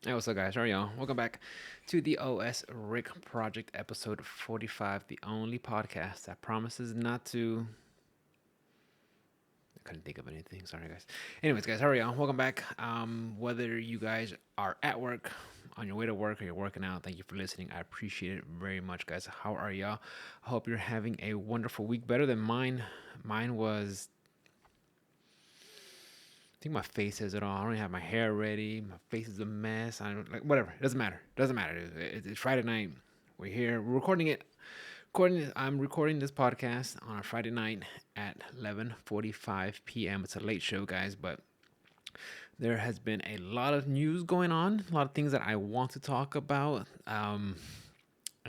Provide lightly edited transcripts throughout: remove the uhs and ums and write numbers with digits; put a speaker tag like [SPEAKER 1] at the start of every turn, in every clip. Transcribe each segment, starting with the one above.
[SPEAKER 1] Hey, what's up, guys? How are y'all? Welcome back to the OS Rick Project, episode 45, the only podcast that promises not to. I couldn't think of anything. Sorry, guys. Anyways, guys, how are y'all? Welcome back. Whether you guys are at work, on your way to work, or you're working out, thank you for listening. I appreciate it very much, guys. How are y'all? I hope you're having a wonderful week, better than mine. Mine was I think my face says it all. I don't even have my hair ready. My face is a mess. I don't like whatever. It doesn't matter. Doesn't matter. It's Friday night. We're here. We're recording it. I'm recording this podcast on a Friday night at 11:45 p.m. It's a late show, guys, but there has been a lot of news going on. A lot of things that I want to talk about. And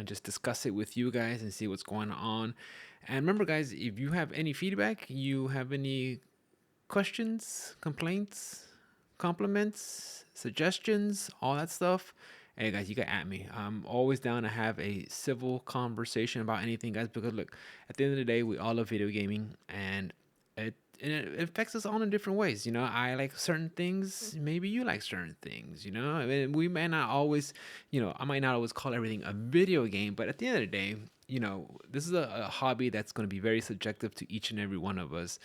[SPEAKER 1] just discuss it with you guys and see what's going on. And remember, guys, if you have any feedback, you have any questions, complaints, compliments, suggestions, all that stuff, hey guys, you can at me. I'm always down to have a civil conversation about anything, guys, because look, at the end of the day, we all love video gaming, and it affects us all in different ways. I like certain things, maybe you like certain things. I mean, we may not always, I might not always call everything a video game, but at the end of the day, this is a hobby that's going to be very subjective to each and every one of us,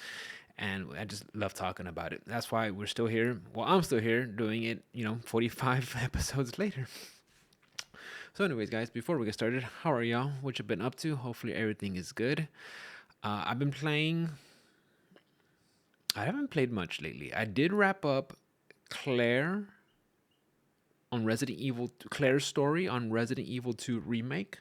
[SPEAKER 1] and I just love talking about it. That's why we're still here. Well, I'm still here doing it, 45 episodes later. So, anyways, guys, before we get started, how are y'all? What you been up to? Hopefully, everything is good. I've been playing. I haven't played much lately. I did wrap up Claire on Resident Evil, Claire's story on Resident Evil 2 Remake,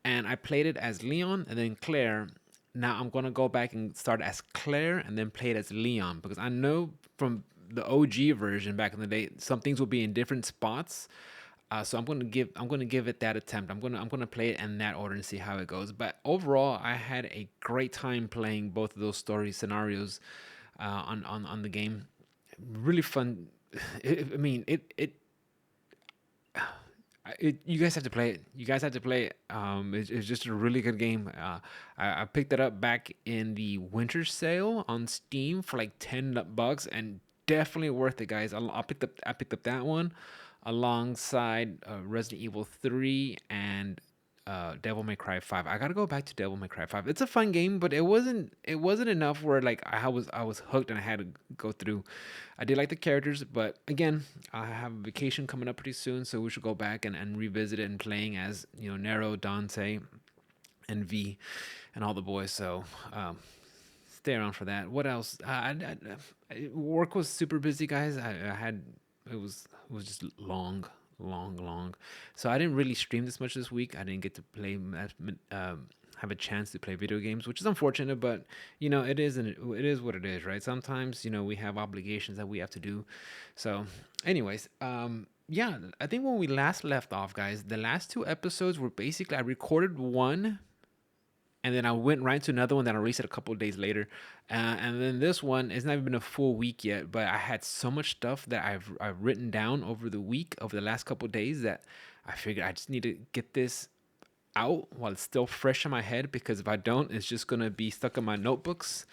[SPEAKER 1] and I played it as Leon and then Claire. Now I'm gonna go back and start as Claire and then play it as Leon, because I know from the OG version back in the day, some things will be in different spots. So I'm gonna give it that attempt. I'm gonna play it in that order and see how it goes. But overall, I had a great time playing both of those story scenarios on the game. Really fun. I mean, you guys have to play it. You guys have to play it. It's just a really good game. I picked it up back in the winter sale on Steam for like $10, and definitely worth it, guys. I picked up that one alongside Resident Evil 3 and Devil May Cry 5. I gotta go back to Devil May Cry 5. It's a fun game, but it wasn't enough where like I was hooked and I had to go through. I did like the characters, but again, I have a vacation coming up pretty soon, so we should go back and revisit it and playing as Nero, Dante, and V, and all the boys. So stay around for that. What else? Work was super busy, guys. I had it was just long, long, long. So I didn't really stream this much this week. I didn't get to play have a chance to play video games, which is unfortunate. But it is what it is, right? Sometimes we have obligations that we have to do. So, anyways, yeah, I think when we last left off, guys, the last two episodes were basically I recorded one and then I went right to another one that I released it a couple of days later. And then this one, it's not even been a full week yet, but I had so much stuff that I've written down over the week, over the last couple of days, that I figured I just need to get this out while it's still fresh in my head, because if I don't, it's just gonna be stuck in my notebooks.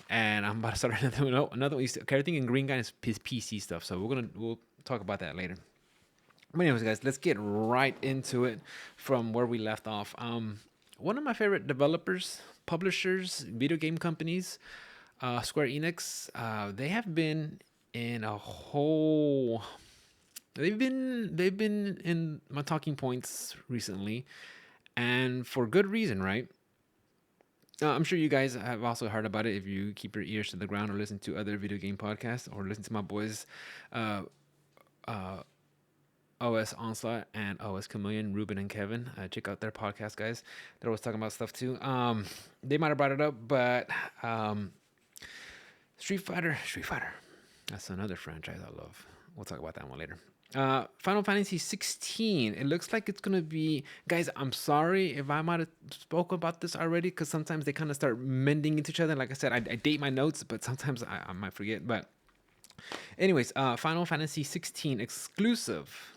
[SPEAKER 1] And I'm about to start another one. Okay, everything in Green Guy is PC stuff, so we'll talk about that later. But anyways, guys, let's get right into it from where we left off. One of my favorite developers, publishers, video game companies, Square Enix, they have been in a whole. They've been in my talking points recently, and for good reason, right? I'm sure you guys have also heard about it if you keep your ears to the ground or listen to other video game podcasts or listen to my boys, uh, uh, OS Onslaught and OS Chameleon, Ruben and Kevin. Check out their podcast, guys. They're always talking about stuff too. They might have brought it up, but Street Fighter. That's another franchise I love. We'll talk about that one later. Final Fantasy 16. It looks like it's gonna be, guys. I'm sorry if I might have spoke about this already, because sometimes they kind of start mending into each other. Like I said, I date my notes, but sometimes I might forget. But anyways, Final Fantasy 16 exclusive.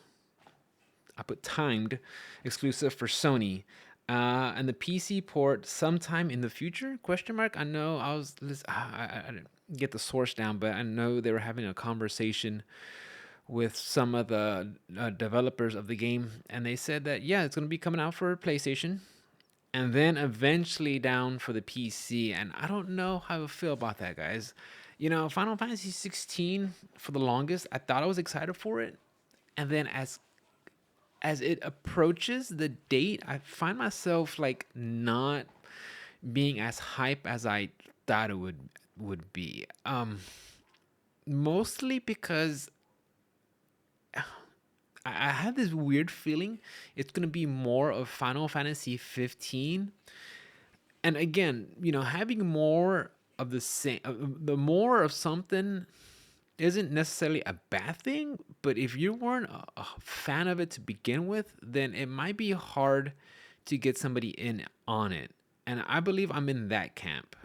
[SPEAKER 1] I put timed exclusive for Sony. And the PC port sometime in the future? Question mark. I know I didn't get the source down, but I know they were having a conversation with some of the developers of the game, and they said that yeah, it's going to be coming out for PlayStation, and then eventually down for the PC. And I don't know how I feel about that, guys. Final Fantasy 16 for the longest, I thought I was excited for it, and then as it approaches the date, I find myself like not being as hype as I thought it would be. Mostly because I have this weird feeling it's gonna be more of Final Fantasy 15. And again, having more of the same, the more of something isn't necessarily a bad thing. But if you weren't a fan of it to begin with, then it might be hard to get somebody in on it. And I believe I'm in that camp.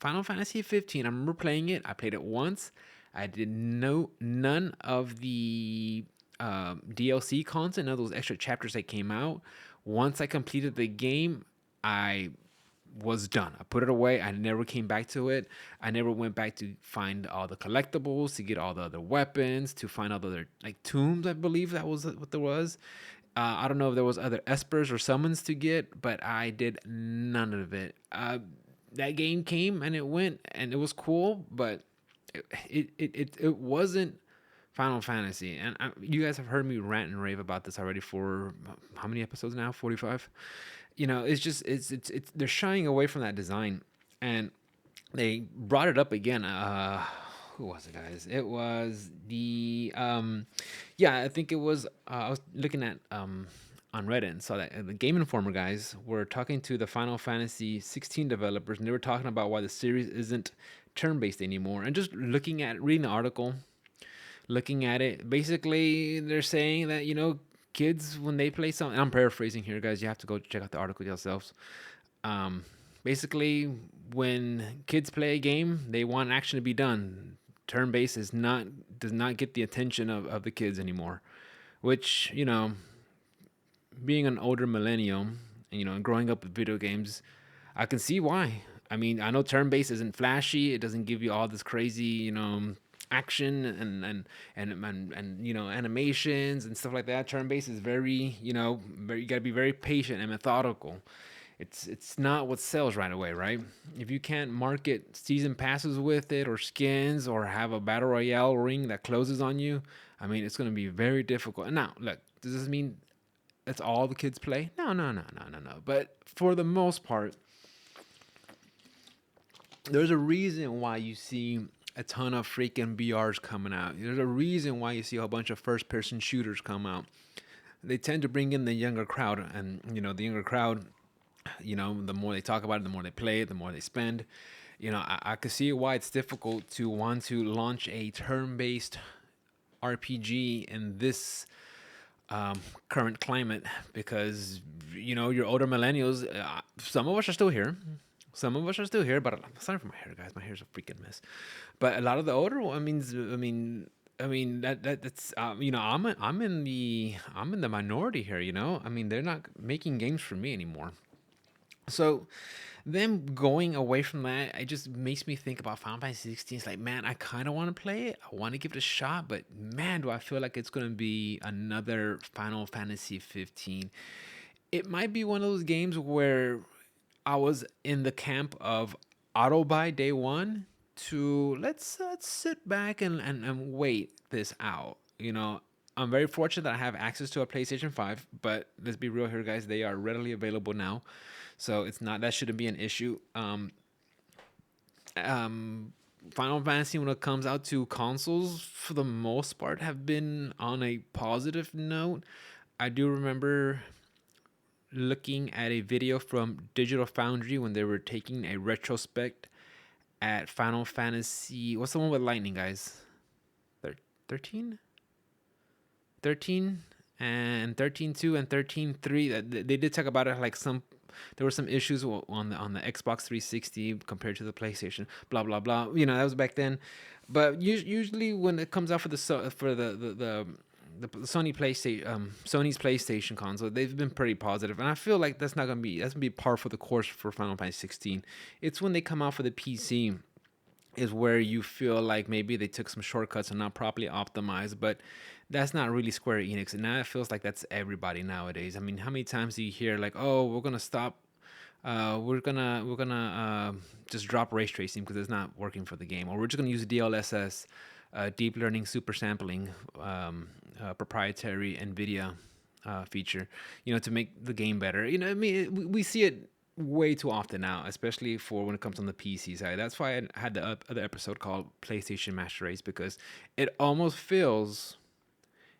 [SPEAKER 1] Final Fantasy 15. I remember playing it. I played it once. I did none of the DLC content, none of those extra chapters that came out. Once I completed the game, I was done. I put it away. I never came back to it. I never went back to find all the collectibles, to get all the other weapons, to find all the other like tombs. I believe that was what there was. I don't know if there was other espers or summons to get, but I did none of it. That game came and it went, and it was cool, but it wasn't Final Fantasy. And you guys have heard me rant and rave about this already for how many episodes now? 45. It's just it's they're shying away from that design, and they brought it up again. Who was it, guys? It was the yeah, I think it was. I was looking at on Reddit and saw that the Game Informer guys were talking to the Final Fantasy 16 developers, and they were talking about why the series isn't turn-based anymore. And just reading the article, looking at it, basically they're saying that kids when they play something. I'm paraphrasing here, guys. You have to go check out the article yourselves. Basically, when kids play a game, they want action to be done. Turn-based does not get the attention of the kids anymore, which being an older millennium, and growing up with video games, I can see why. I mean, I know turn-based isn't flashy. It doesn't give you all this crazy, action and animations and stuff like that. Turn-based is very, you got to be very patient and methodical. It's not what sells right away, right? If you can't market season passes with it, or skins, or have a battle royale ring that closes on you, I mean, it's going to be very difficult. And now, look, does this mean that's all the kids play? No, no, no, no, no, no. But for the most part, there's a reason why you see a ton of freaking BRs coming out. There's a reason why you see a bunch of first-person shooters come out. They tend to bring in the younger crowd, and the younger crowd, the more they talk about it, the more they play it, the more they spend. I could see why it's difficult to want to launch a turn-based RPG in this current climate, because your older millennials, some of us are still here. Some of us are still here, but sorry for my hair, guys. My hair's a freaking mess. But a lot of the older, that's I'm in the minority here. I mean, they're not making games for me anymore. So them going away from that, it just makes me think about Final Fantasy 16. It's like, man, I kind of want to play it. I want to give it a shot, but man, do I feel like it's going to be another Final Fantasy 15. It might be one of those games where I was in the camp of auto buy day one to let's sit back and wait this out. I'm very fortunate that I have access to a PlayStation 5, but let's be real here, guys. They are readily available now. So it's not, that shouldn't be an issue. Final Fantasy, when it comes out to consoles, for the most part, have been on a positive note. I do remember looking at a video from Digital Foundry when they were taking a retrospect at Final Fantasy. What's the one with lightning, guys? 13? 13 and 13.2 and 13.3. They did talk about it, like there were some issues on the Xbox 360 compared to the PlayStation. Blah blah blah. That was back then. But usually when it comes out for the Sony PlayStation, Sony's PlayStation console, they've been pretty positive, and I feel like that's gonna be par for the course for Final Fantasy 16. It's when they come out for the PC. is where you feel like maybe they took some shortcuts and not properly optimized, but that's not really Square Enix. And now it feels like that's everybody nowadays. I mean, how many times do you hear like, oh, we're gonna stop, we're gonna just drop ray tracing because it's not working for the game, or we're just gonna use DLSS, deep learning super sampling, proprietary NVIDIA feature, to make the game better. I mean, we see it way too often now, especially for when it comes on the PC side. That's why I had the other episode called PlayStation Master Race, because it almost feels,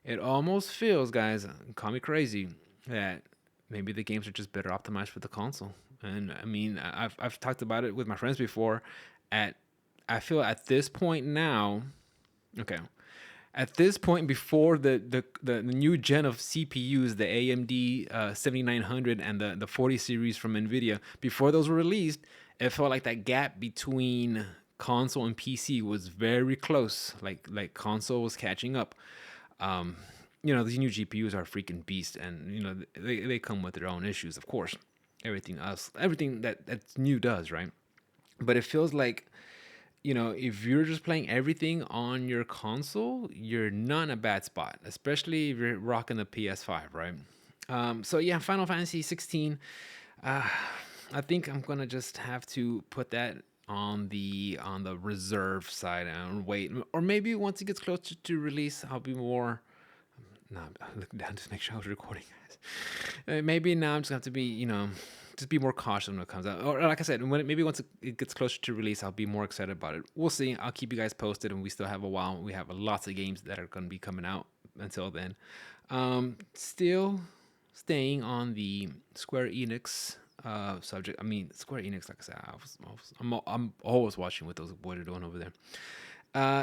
[SPEAKER 1] guys, call me crazy, that maybe the games are just better optimized for the console. And I mean, I've talked about it with my friends before. At I feel at this point now, okay, at this point before the new gen of CPUs, the AMD 7900 and the 40 series from NVIDIA, before those were released, it felt like that gap between console and PC was very close. Like console was catching up. Um, these new GPUs are freaking beasts, and they come with their own issues, of course. Everything that's new does, right? But it feels like, if you're just playing everything on your console, you're not in a bad spot, especially if you're rocking the PS5, right? So yeah, Final Fantasy 16. Uh, I think I'm gonna just have to put that on the reserve side and wait, or maybe once it gets closer to release, I'll be more. No, I'm looking down to make sure I was recording, guys. Maybe now I'm just gonna have to be, just be more cautious when it comes out. Or like I said, maybe once it gets closer to release, I'll be more excited about it. We'll see. I'll keep you guys posted, and we still have a while. We have lots of games that are gonna be coming out until then. Still staying on the Square Enix subject. I mean, Square Enix, like I said, I'm always watching what those boys are doing over there.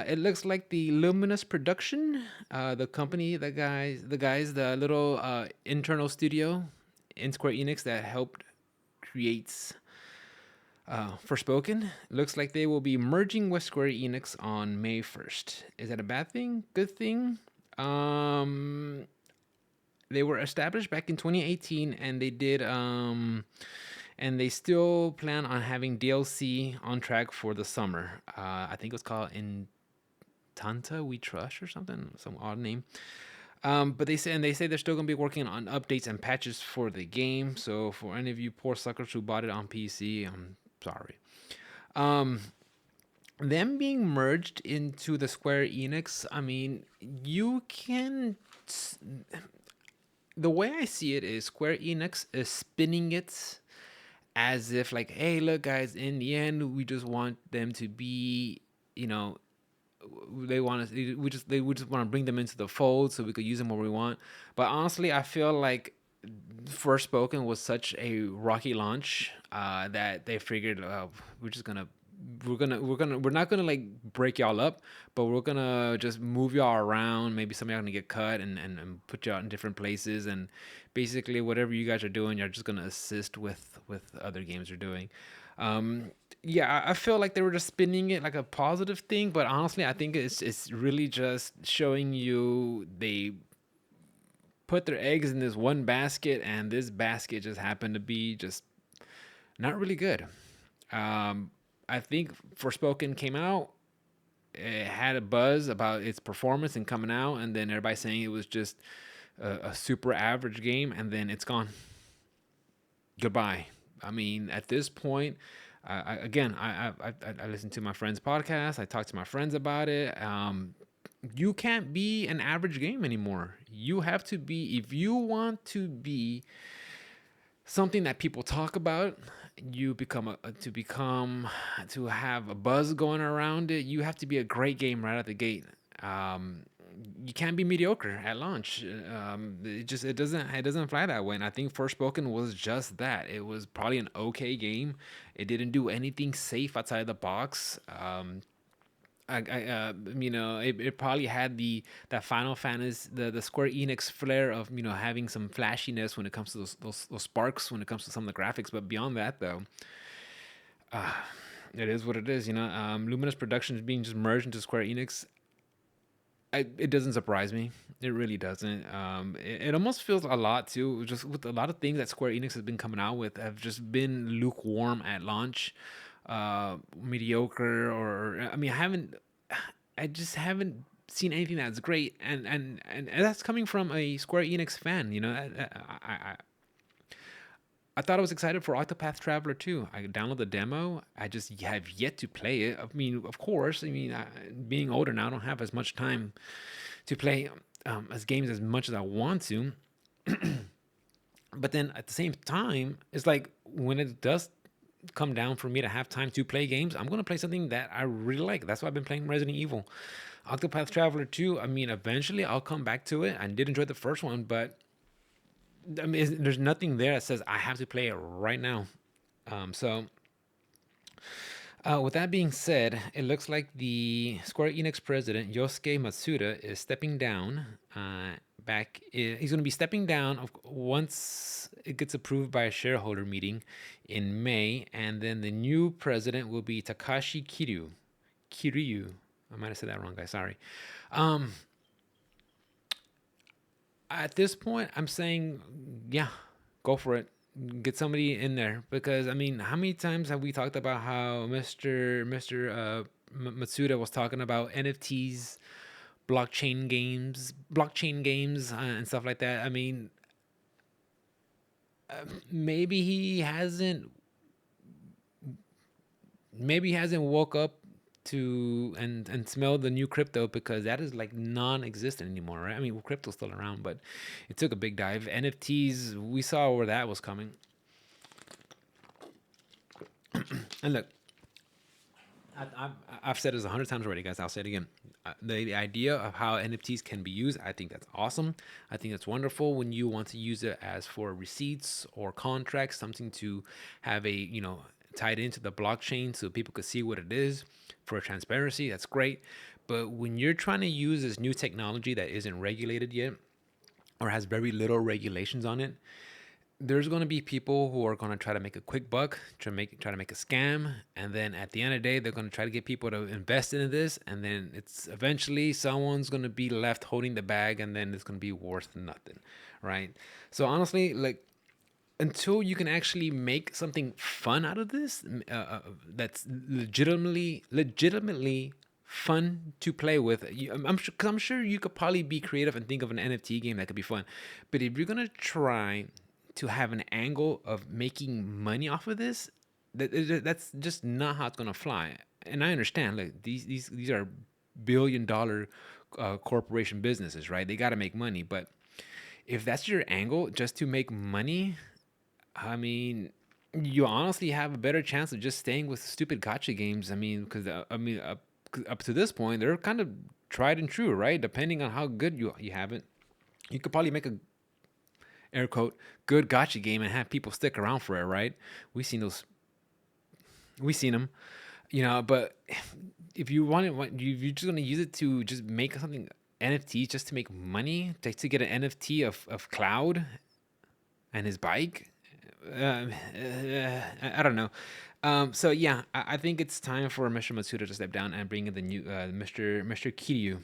[SPEAKER 1] It looks like the Luminous Production, the company, the little internal studio in Square Enix that helped create Forspoken. Looks like they will be merging with Square Enix on May 1st. Is that a bad thing? Good thing? They were established back in 2018, and they did and they still plan on having DLC on track for the summer. I think it was called In Tanta We Trust or something, some odd name. But they say they're still gonna be working on updates and patches for the game. So for any of you poor suckers who bought it on PC, I'm sorry. Um, them being merged into the Square Enix, I mean, you can. The way I see it is Square Enix is spinning it as if like, hey, look, guys, in the end, we just want them to be, they want us. We just want to bring them into the fold so we could use them where we want. But honestly, I feel like Forspoken was such a rocky launch that they figured we're just gonna we're not gonna like break y'all up, but we're gonna just move y'all around. Maybe some of y'all gonna get cut and put y'all in different places, and basically whatever you guys are doing, you're just gonna assist with other games are doing. Yeah, I feel like they were just spinning it like a positive thing, but honestly, I think it's really just showing you they put their eggs in this one basket, and this basket just happened to be just not really good. Um, I think Forspoken came out, it had a buzz about its performance and coming out, and then everybody saying it was just a super average game, and then it's gone. Goodbye. I mean, at this point, I listened to my friend's podcast. I talked to my friends about it. You can't be an average game anymore. You have to be, if you want to be something that people talk about, you to have a buzz going around it. You have to be a great game right out the gate. Um, you can't be mediocre at launch. It doesn't fly that way. And I think Forspoken was just that. It was probably an okay game. It didn't do anything safe outside the box. It probably had that Final Fantasy, the Square Enix flair of having some flashiness when it comes to those sparks when it comes to some of the graphics. But beyond that, though, it is what it is. Luminous Productions being just merged into Square Enix. It doesn't surprise me. It really doesn't. It almost feels a lot too. Just with a lot of things that Square Enix has been coming out with have just been lukewarm at launch. mediocre, or I mean, I just haven't seen anything that's great, and that's coming from a Square Enix fan. You know, I thought I was excited for Octopath Traveler 2. I downloaded the demo. I just have yet to play it. I mean, of course, being older now, I don't have as much time to play as games as much as I want to. But then at the same time, it's like when it does come down for me to have time to play games, I'm going to play something that I really like. That's why I've been playing Resident Evil. Octopath Traveler 2, I mean, eventually I'll come back to it. I did enjoy the first one, but I mean, there's nothing there that says I have to play it right now. So, with that being said, it looks like the Square Enix president Yosuke Matsuda is stepping down. He's going to be stepping down once it gets approved by a shareholder meeting in May, and then the new president will be Takashi Kiryu. I might have said that wrong, guys. Sorry. Um, at this point, I'm saying, yeah, go for it. Get somebody in there, because I mean, how many times have we talked about how Mr. Matsuda was talking about NFTs, blockchain games, and stuff like that. I mean, maybe he hasn't woke up to and smell the new crypto, because that is like non-existent anymore, right? I mean, well, crypto's still around, but it took a big dive. NFTs, we saw where that was coming. And look, I've said this 100 times already, guys. I'll say it again. The idea of how NFTs can be used, I think that's awesome. I think that's wonderful when you want to use it as for receipts or contracts, something to have tied into the blockchain so people could see what it is for transparency. That's great. But when you're trying to use this new technology that isn't regulated yet or has very little regulations on it, there's going to be people who are going to try to make a quick buck, try to make a scam, and then at the end of the day, they're going to try to get people to invest into this, and then it's eventually someone's going to be left holding the bag, and then it's going to be worth nothing, right? So honestly, like, until you can actually make something fun out of this, that's legitimately fun to play with. I'm sure you could probably be creative and think of an NFT game that could be fun, but if you're gonna try to have an angle of making money off of this, that's just not how it's gonna fly. And I understand, like, these are billion-dollar corporation businesses, right? They got to make money, but if that's your angle, just to make money, I mean, you honestly have a better chance of just staying with stupid gotcha games. I mean, because up to this point, they're kind of tried and true, right? Depending on how good you have it, you could probably make a air quote good gotcha game and have people stick around for it, right? We've seen those, we've seen them, But if you want it, you're just gonna use it to just make something NFT just to make money, just to get an NFT of Cloud and his bike. I don't know. So yeah, I think it's time for Mr. Matsuda to step down and bring in the new Mr. Kiryu.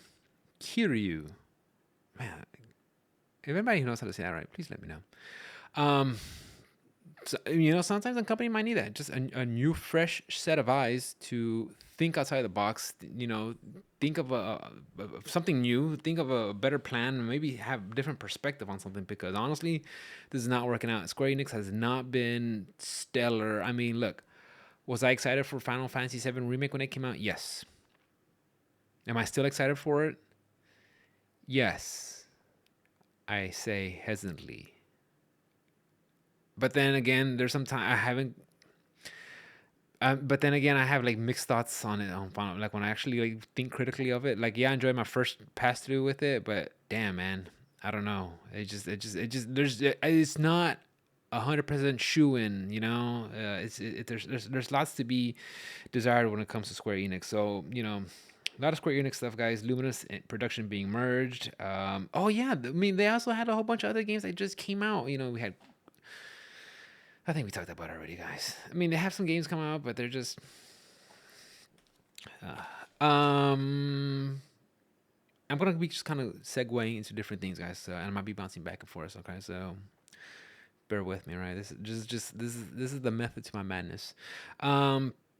[SPEAKER 1] Kiryu, man. If anybody who knows how to say that right, please let me know. So, sometimes a company might need that, just a new, fresh set of eyes to think outside the box. Think of of something new. Think of a better plan. Maybe have a different perspective on something. Because honestly, this is not working out. Square Enix has not been stellar. I mean, look, was I excited for Final Fantasy VII Remake when it came out? Yes. Am I still excited for it? Yes. I say hesitantly. But then again, there's some time I haven't. But then again, I have like mixed thoughts on it. Like when I actually like think critically of it. Like, yeah, I enjoyed my first pass through with it, but damn, man, I don't know. It's not 100% shoe in. There's lots to be desired when it comes to Square Enix. So a lot of Square Enix stuff, guys. Luminous production being merged. Oh yeah, I mean they also had a whole bunch of other games that just came out. We had. I think we talked about it already, guys. I mean, they have some games come out, but they're just. I'm gonna be just kind of segueing into different things, guys. So, and I might be bouncing back and forth. Okay, so bear with me, right? This is the method to my madness.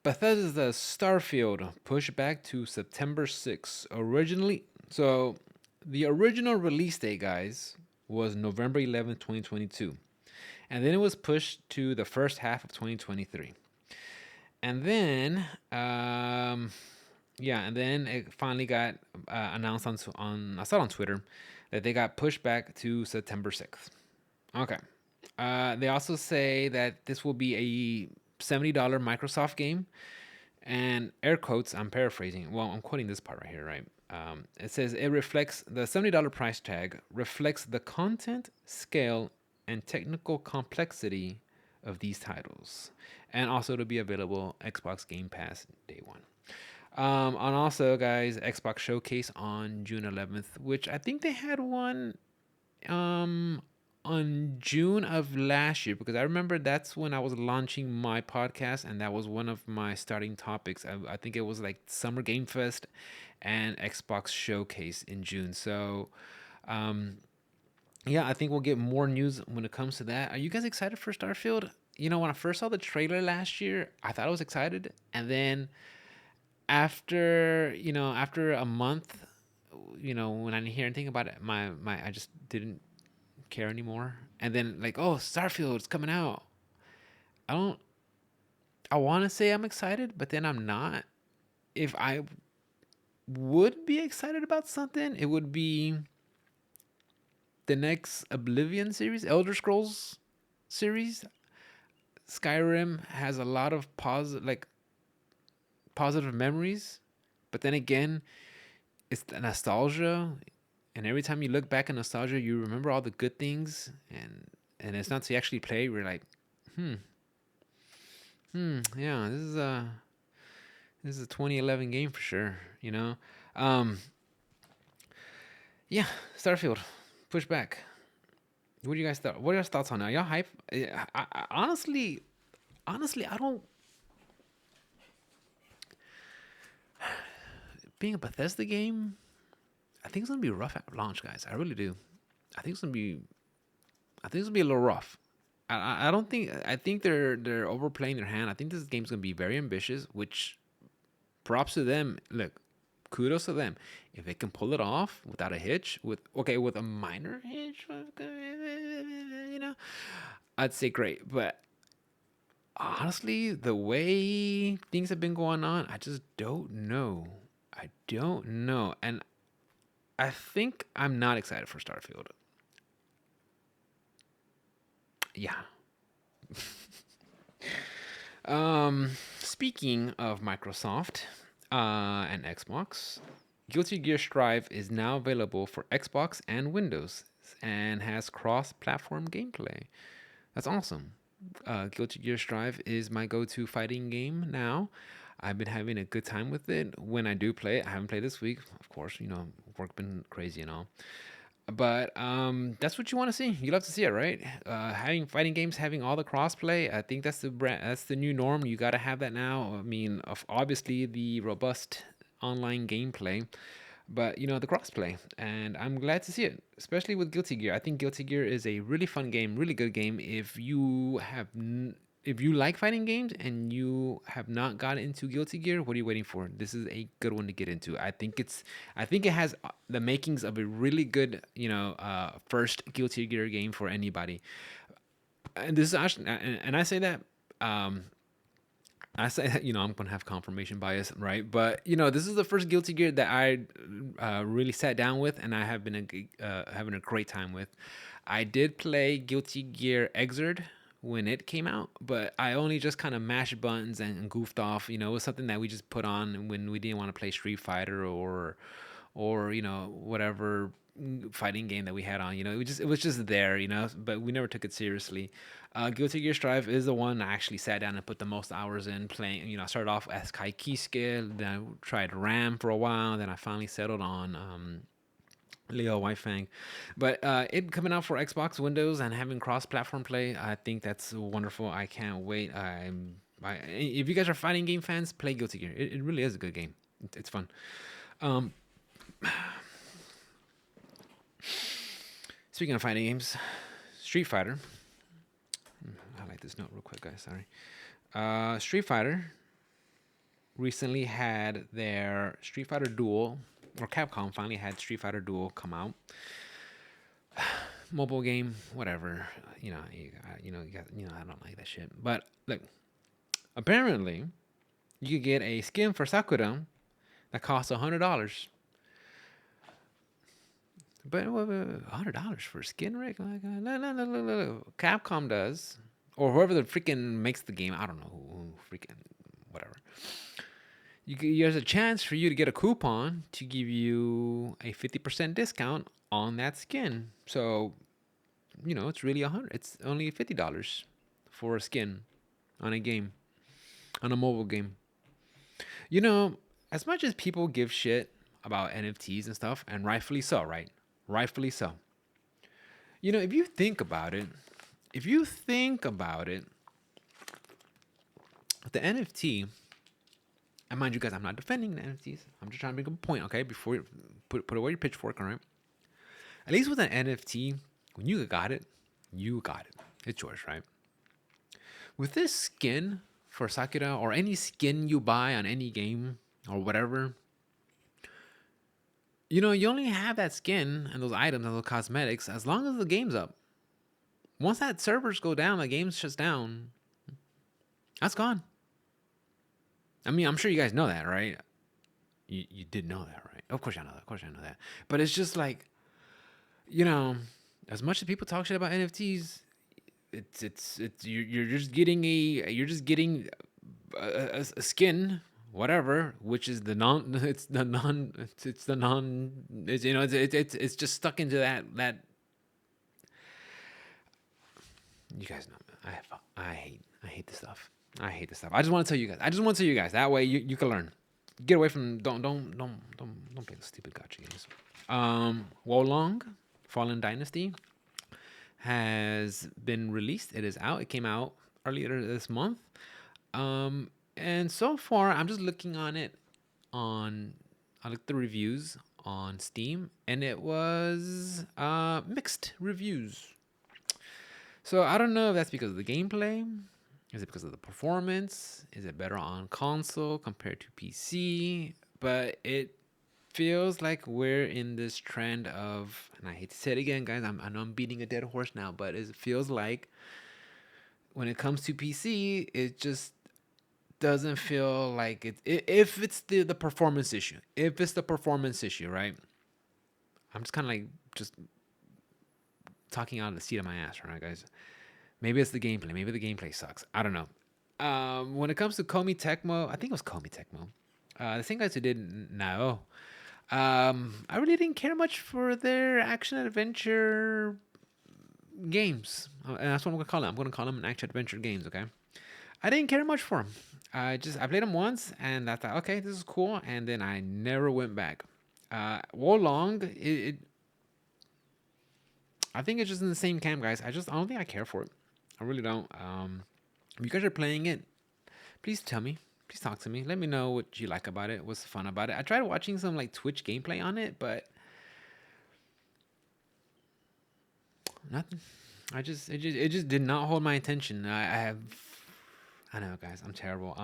[SPEAKER 1] Bethesda's Starfield pushed back to September 6th. Originally, so the original release date, guys, was November 11th, 2022. And then it was pushed to the first half of 2023. And then, yeah, and then it finally got announced on I saw it on Twitter that they got pushed back to September 6th. Okay. They also say that this will be a $70 Microsoft game, and air quotes, I'm paraphrasing. Well, I'm quoting this part right here, right? It says it reflects the $70 price tag reflects the content, scale, and technical complexity of these titles, and also to be available Xbox Game Pass day one. And also, guys, Xbox Showcase on June 11th, which I think they had one um on June of last year, because I remember that's when I was launching my podcast, and that was one of my starting topics. I think it was like Summer Game Fest and Xbox Showcase in June. So, um, yeah, I think we'll get more news when it comes to that. Are you guys excited for Starfield? You know, when I first saw the trailer last year, I thought I was excited, and then after a month, when I didn't hear anything about it, my I just didn't care anymore. And then like, oh, Starfield's coming out. I don't. I want to say I'm excited, but then I'm not. If I would be excited about something, it would be the next Oblivion series, Elder Scrolls series. Skyrim has a lot of positive memories, but then again, it's the nostalgia, and every time you look back at nostalgia, you remember all the good things, and it's not to actually play. We're like, hmm, yeah, this is a 2011 game for sure. Um, yeah, Starfield, push back. What do you guys thought? What are your thoughts on it? Are y'all hype? Honestly, I don't. Being a Bethesda game, I think it's gonna be rough at launch, guys. I really do. I think it's gonna be. I think it's gonna be a little rough. I don't think. I think they're overplaying their hand. I think this game's gonna be very ambitious, which props to them. Look, kudos to them if they can pull it off without a hitch. With a minor hitch, I'd say great. But honestly, the way things have been going on, I just don't know. I don't know, and I think I'm not excited for Starfield. Yeah. Speaking of Microsoft and Xbox, Guilty Gear Strive is now available for Xbox and Windows and has cross-platform gameplay. That's awesome. Guilty Gear Strive is my go-to fighting game now. I've been having a good time with it when I do play it. I haven't played this week, of course. Work been crazy and all. But that's what you want to see. You love to see it, right? Having fighting games, having all the crossplay. I think that's the brand. That's the new norm. You got to have that now. I mean, obviously the robust online gameplay, but the crossplay, and I'm glad to see it, especially with Guilty Gear. I think Guilty Gear is a really fun game, really good game. If you like fighting games and you have not got into Guilty Gear, what are you waiting for? This is a good one to get into. I think it has the makings of a really good, first Guilty Gear game for anybody. And this is actually, and I say that, I say that, I'm gonna have confirmation bias, right? But this is the first Guilty Gear that I really sat down with, and I have been having a great time with. I did play Guilty Gear Xrd when it came out, but I only just kind of mashed buttons and goofed off. It was something that we just put on when we didn't want to play Street Fighter or whatever fighting game that we had on. It was just there. But we never took it seriously. Guilty Gear Strive is the one I actually sat down and put the most hours in playing. I started off as Kai Kiske, then I tried Ram for a while, then I finally settled on Leo Whitefang. But it coming out for Xbox, Windows, and having cross-platform play, I think that's wonderful. I can't wait. If you guys are fighting game fans, play Guilty Gear. It really is a good game. It's fun. Um, Speaking of fighting games, Street Fighter. I like this note real quick, guys. Sorry. Street Fighter recently had their Street Fighter Duel, or Capcom finally had Street Fighter Duel come out. Mobile game, whatever. I don't like that shit. But look, apparently, you could get a skin for Sakura that costs $100. But $100 for a skin, Rick? Like, no. Capcom does, or whoever the freaking makes the game. I don't know who freaking whatever. There's a chance for you to get a coupon to give you a 50% discount on that skin. So, it's really $100. It's only $50 for a skin on a game, on a mobile game. As much as people give shit about NFTs and stuff, and rightfully so, right? Rightfully so. If you think about it, the NFT, and mind you guys, I'm not defending the NFTs. I'm just trying to make a point, okay? Before you put away your pitchfork, all right? At least with an NFT, when you got it, It's yours, right? With this skin for Sakura, or any skin you buy on any game or whatever, you only have that skin and those items and those cosmetics as long as the game's up. Once that servers go down, the game shuts down, that's gone. I mean, I'm sure you guys know that, right? You did know that, right? Of course I know that. But it's just like, as much as people talk shit about NFTs, it's you're just getting a skin, whatever, which is it's just stuck into that. You guys know, I hate this stuff. I hate this stuff. I just want to tell you guys. That way you can learn. Get away from don't play the stupid gacha games. Wolong Fallen Dynasty has been released. It is out. It came out earlier this month. And so far I'm just looking on it I looked at the reviews on Steam, and it was mixed reviews. So I don't know if that's because of the gameplay. Is it because of the performance? Is it better on console compared to PC? But it feels like we're in this trend of, and I hate to say it again, guys, I know I'm beating a dead horse now, but it feels like when it comes to PC, it just doesn't feel like if it's the performance issue. If it's the performance issue, right? I'm just kind of like just talking out of the seat of my ass, right, guys? Maybe it's the gameplay. Maybe the gameplay sucks. I don't know. When it comes to Komi Tecmo, I think it was Komi Tecmo. The same guys who did Nao. I really didn't care much for their action adventure games, and that's what I'm gonna call them. I'm gonna call them action adventure games. Okay. I didn't care much for them. I played them once, and I thought, okay, this is cool, and then I never went back. Wolong, I think it's just in the same camp, guys. I don't think I care for it. I really don't. If you guys are playing it, please tell me. Please talk to me. Let me know what you like about it. What's fun about it. I tried watching some like Twitch gameplay on it, but nothing. It just did not hold my attention. I know, guys. I'm terrible.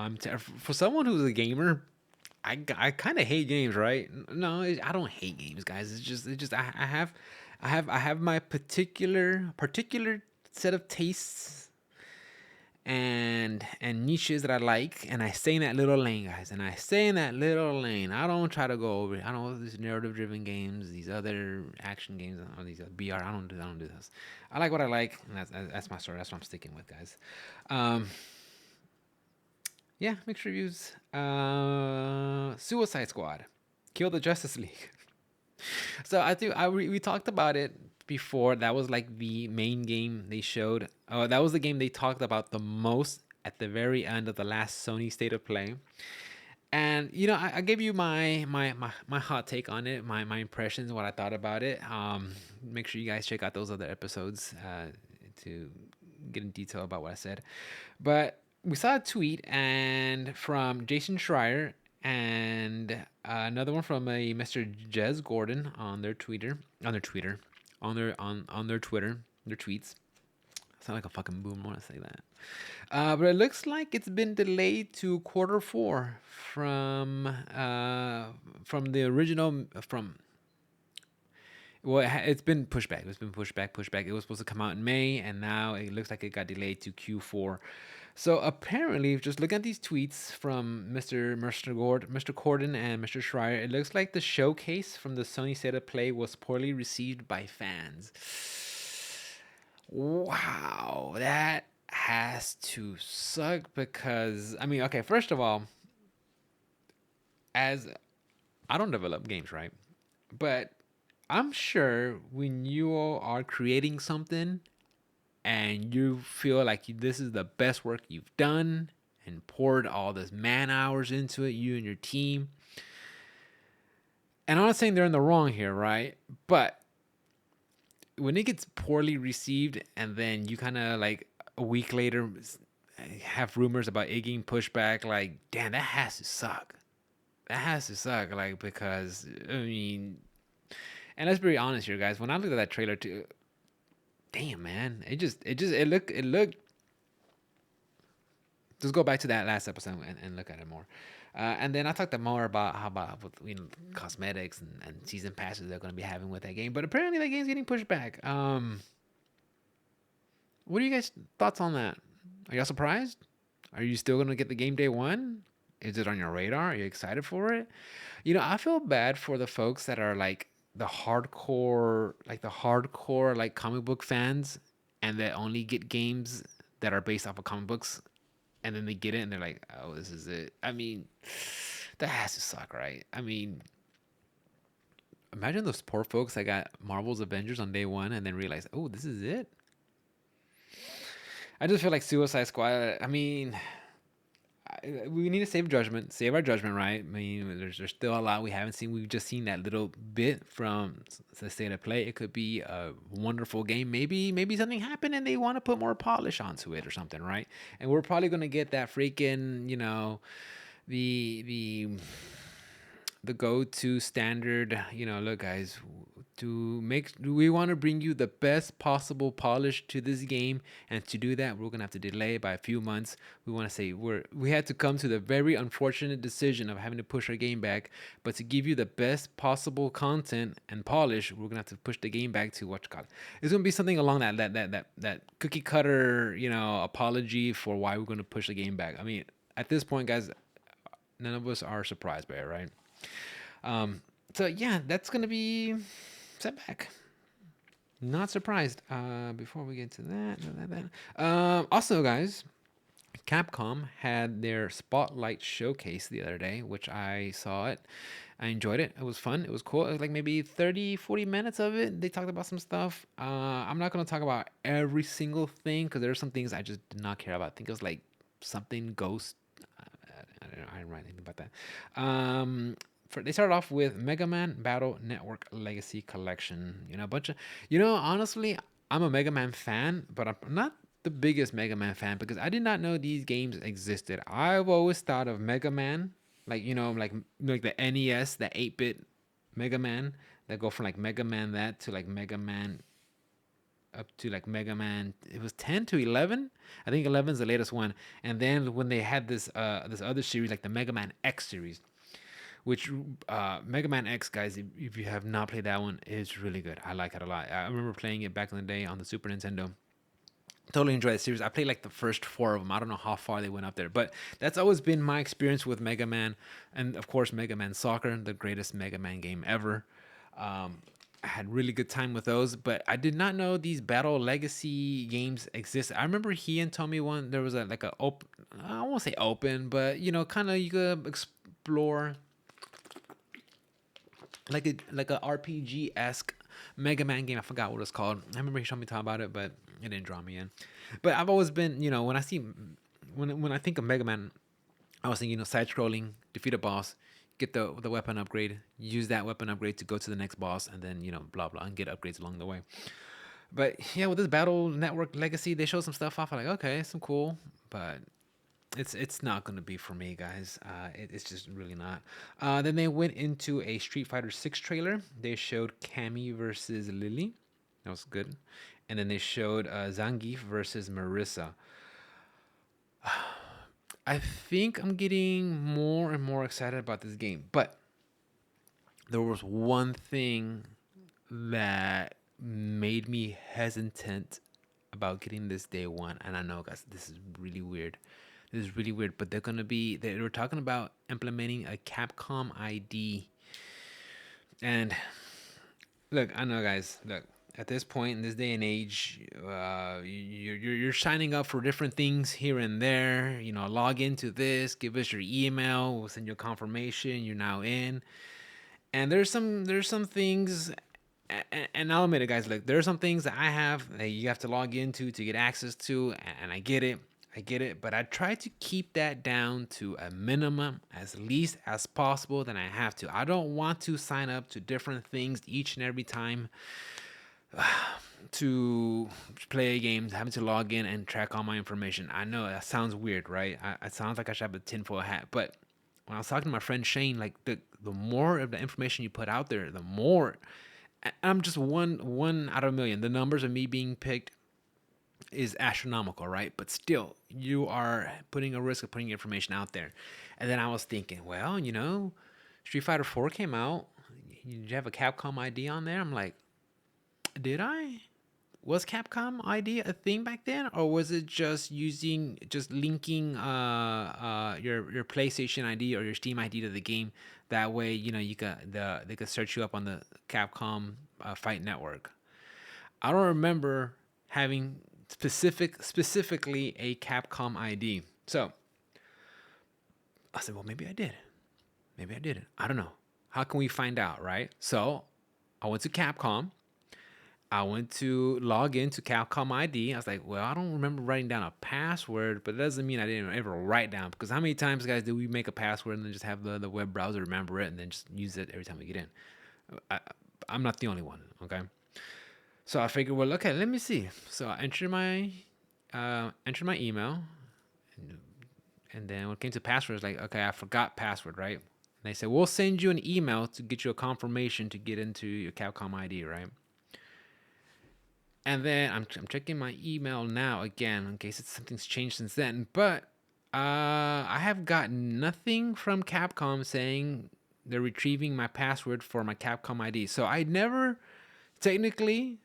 [SPEAKER 1] For someone who's a gamer. I kind of hate games, right? No, I don't hate games, guys. It's just I have my particular set of tastes and niches that I like, and I stay in that little lane, guys. And I stay in that little lane. I don't try to go over. I don't know these narrative-driven games, these other action games, or these BR. I don't do this. I like what I like, and that's my story. That's what I'm sticking with, guys. Yeah, mixed reviews. Suicide Squad, Kill the Justice League. So I think we talked about it before. That was like the main game they showed. That was the game they talked about the most at the very end of the last Sony State of Play. And I gave you my hot take on it, my impressions, what I thought about it. Make sure you guys check out those other episodes to get in detail about what I said. But we saw a tweet and from Jason Schreier and another one from a Mr. Jez Gordon on their Twitter, their tweets. sound like a fucking boomer when I say that. But it looks like it's been delayed to quarter 4 from the original from. Well, it's been pushed back. It's been pushed back, pushed back. It was supposed to come out in May, and now it looks like it got delayed to Q4. So apparently, just look at these tweets from Mr. Corden, and Mr. Schreier. It looks like the showcase from the Sony State of Play was poorly received by fans. Wow, that has to suck because I mean, okay, first of all, as I don't develop games, right? But I'm sure when you are creating something and you feel like this is the best work you've done and poured all this man hours into it, you and your team. And I'm not saying they're in the wrong here, right? But when it gets poorly received and then you kind of like a week later have rumors about it getting pushed back, like, damn, that has to suck. That has to suck, like, because, I mean, and let's be honest here, guys. When I looked at that trailer, too, damn, man, it looked. Just go back to that last episode and look at it more. And then I talked more about how about with, cosmetics and season passes they're going to be having with that game. But apparently that game's getting pushed back. What are you guys' thoughts on that? Are y'all surprised? Are you still going to get the game day one? Is it on your radar? Are you excited for it? I feel bad for the folks that are like the hardcore like comic book fans and that only get games that are based off of comic books and then they get it and they're like, oh, this is it. I mean, that has to suck, right? I mean, imagine those poor folks that got Marvel's Avengers on day one and then realized, oh, this is it. I just feel like Suicide Squad. I mean, we need to save our judgment, right? I mean, there's still a lot we haven't seen. We've just seen that little bit from the State of Play. It could be a wonderful game. Maybe something happened and they want to put more polish onto it or something, right? And we're probably gonna get that freaking, the go-to standard. Look, guys, we want to bring you the best possible polish to this game, and to do that we're gonna have to delay by a few months. We want to say we had to come to the very unfortunate decision of having to push our game back, but to give you the best possible content and polish, we're gonna have to push the game back to what you call it. It's gonna be something along that cookie cutter, apology for why we're gonna push the game back. I mean, at this point, guys, none of us are surprised by it, right? So yeah, that's gonna be setback. Not surprised. Before we get to that. Also, guys, Capcom had their Spotlight showcase the other day, which I saw it. I enjoyed it. It was fun. It was cool. It was like maybe 30, 40 minutes of it. They talked about some stuff. I'm not going to talk about every single thing because there are some things I just did not care about. I think it was like something ghost. I don't know. I didn't write anything about that. They started off with Mega Man Battle Network Legacy Collection. A bunch of, honestly, I'm a Mega Man fan, but I'm not the biggest Mega Man fan because I did not know these games existed. I've always thought of Mega Man, like like the NES, the 8-bit Mega Man that go from like Mega Man that to like Mega Man up to like Mega Man. It was 10 to 11. I think 11 is the latest one. And then when they had this other series like the Mega Man X series, which Mega Man X, guys, if you have not played that one, is really good. I like it a lot. I remember playing it back in the day on the Super Nintendo. Totally enjoyed the series. I played like the first 4 of them. I don't know how far they went up there, but that's always been my experience with Mega Man, and of course Mega Man Soccer, the greatest Mega Man game ever. I had really good time with those, but I did not know these Battle Legacy games exist. I remember he and told me one there was like a open, I won't say open, but kind of you could explore like a RPG esque Mega Man game. I forgot what it's called. I remember he showed me talk about it, but it didn't draw me in. But I've always been, when I think of Mega Man, I was thinking, side scrolling, defeat a boss, get the weapon upgrade, use that weapon upgrade to go to the next boss, and then blah blah, and get upgrades along the way. But yeah, with this Battle Network Legacy, they showed some stuff off. I'm like, okay, some cool, but it's not gonna be for me, guys. It's just really not. Then they went into a Street Fighter 6 trailer. They showed Cammy versus Lily. That was good. and then they showed Zangief versus Marissa. I think I'm getting more and more excited about this game, but there was one thing that made me hesitant about getting this day one. And I know, guys, this is really weird. This is really weird, but they were talking about implementing a Capcom ID. And look, I know, guys, look, at this point in this day and age, you're signing up for different things here and there. You know, log into this, give us your email, we'll send you a confirmation. You're now in. And there's some things, and I'll admit it, guys. Look, there are some things that I have that you have to log into to get access to, and I get it. I get it, but I try to keep that down to a minimum, as least as possible, than I have to. I don't want to sign up to different things each and every time to play games, having to log in and track all my information. I know that sounds weird, right? It sounds like I should have a tinfoil hat, but when I was talking to my friend Shane, like the more of the information you put out there, the more. I'm just one out of a million. The numbers of me being picked is astronomical, right? But still, you are putting a risk of putting information out there. And then I was thinking, well, Street Fighter 4 came out. Did you have a Capcom ID on there? I'm like, did I? Was Capcom ID a thing back then, or was it just linking your PlayStation ID or your Steam ID to the game? That way, they could search you up on the Capcom Fight Network. I don't remember having specifically a Capcom ID. So I said, well, maybe I did. Maybe I didn't. I don't know. How can we find out, right? So I went to Capcom. I went to log into Capcom ID. I was like, well, I don't remember writing down a password, but it doesn't mean I didn't ever write down. Because how many times, guys, do we make a password and then just have the web browser remember it and then just use it every time we get in? I'm not the only one, okay? So I figured, well, okay, let me see. So I entered my email, and then when it came to password, it's like, okay, I forgot password, right? And they said, we'll send you an email to get you a confirmation to get into your Capcom ID, right? And then I'm checking my email now again in case something's changed since then. But I have gotten nothing from Capcom saying they're retrieving my password for my Capcom ID. So I never, technically,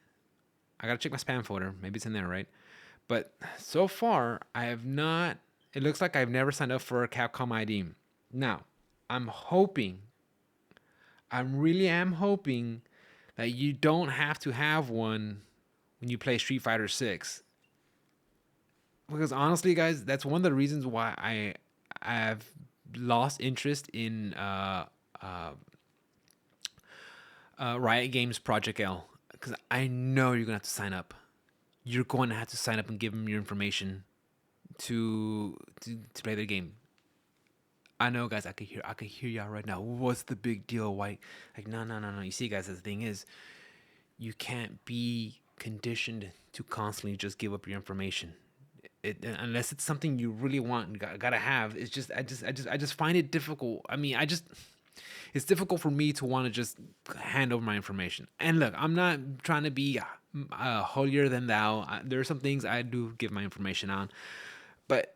[SPEAKER 1] I gotta check my spam folder. Maybe it's in there, right? But so far, I have not. It looks like I've never signed up for a Capcom ID. Now, I'm hoping. I really am hoping that you don't have to have one when you play Street Fighter 6. Because honestly, guys, that's one of the reasons why I have lost interest in Riot Games Project L. Because I know you're gonna have to sign up. You're going to have to sign up and give them your information to play the game. I know, guys. I could hear y'all right now. What's the big deal? Why? Like, no. You see, guys, the thing is, you can't be conditioned to constantly just give up your information. Unless it's something you really want and gotta have. It's just I just find it difficult. I mean, it's difficult for me to want to just hand over my information. And look, I'm not trying to be holier than thou. There are some things I do give my information on, but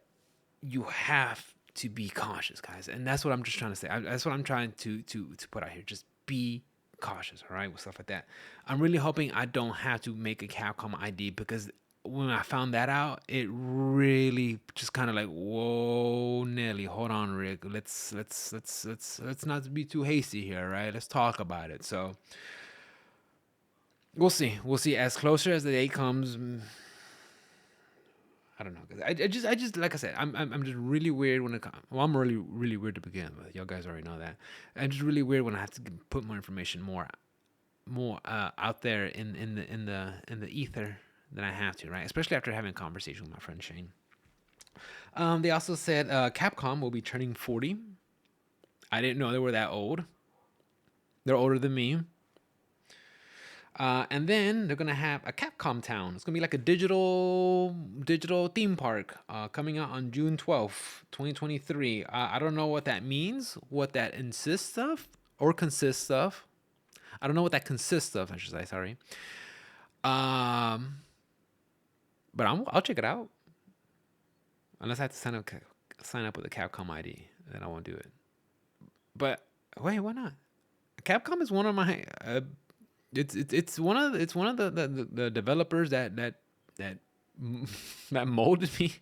[SPEAKER 1] you have to be cautious, guys. And that's what I'm just trying to say. That's what I'm trying to put out here. Just be cautious, all right, with stuff like that. I'm really hoping I don't have to make a Capcom ID, because when I found that out, it really just kind of like, whoa, Nelly, hold on, Rick. Let's not be too hasty here, right? Let's talk about it. So we'll see. We'll see. As closer as the day comes, I don't know. I just like I said, I'm just really weird when it comes. Well, I'm really weird to begin with. Y'all guys already know that. I'm just really weird when I have to put more information, more out there in the ether than I have to, right? Especially after having a conversation with my friend Shane. They also said Capcom will be turning 40. I didn't know they were that old. They're older than me. And then they're gonna have a Capcom Town. It's gonna be like a digital theme park coming out on June 12th, 2023. I don't know what that means, what that consists of. I don't know what that consists of, I should say, sorry. But I'll check it out unless I have to sign up with a Capcom ID. Then I won't do it. But wait, why not? Capcom is one of my it's one of the developers that that molded me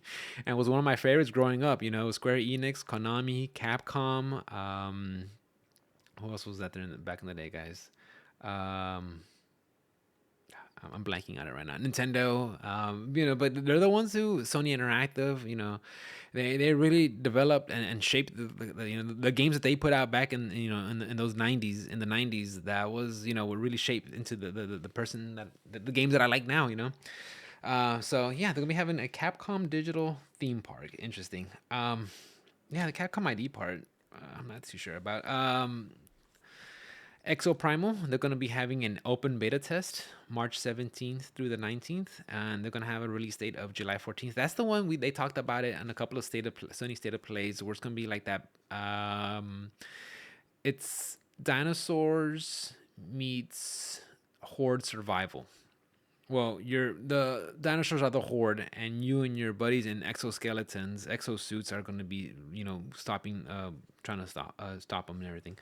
[SPEAKER 1] and was one of my favorites growing up. Square Enix, Konami, Capcom. Who else was that there back in the day, guys? Um, I'm blanking on it right now. Nintendo, but they're the ones who Sony Interactive. They really developed and shaped the games that they put out back in those '90s in the '90s. That was were really shaped into the person that the games that I like now. So yeah, they're gonna be having a Capcom digital theme park. Interesting. Yeah, the Capcom ID part. I'm not too sure about. Exoprimal, they're going to be having an open beta test March 17th through the 19th, and they're going to have a release date of July 14th. That's the one they talked about it on a couple of Sony State of Plays, where it's going to be like that. It's dinosaurs meets horde survival. Well, the dinosaurs are the horde, and you and your buddies in exoskeletons, exosuits are going to be, stopping, trying to stop them and everything.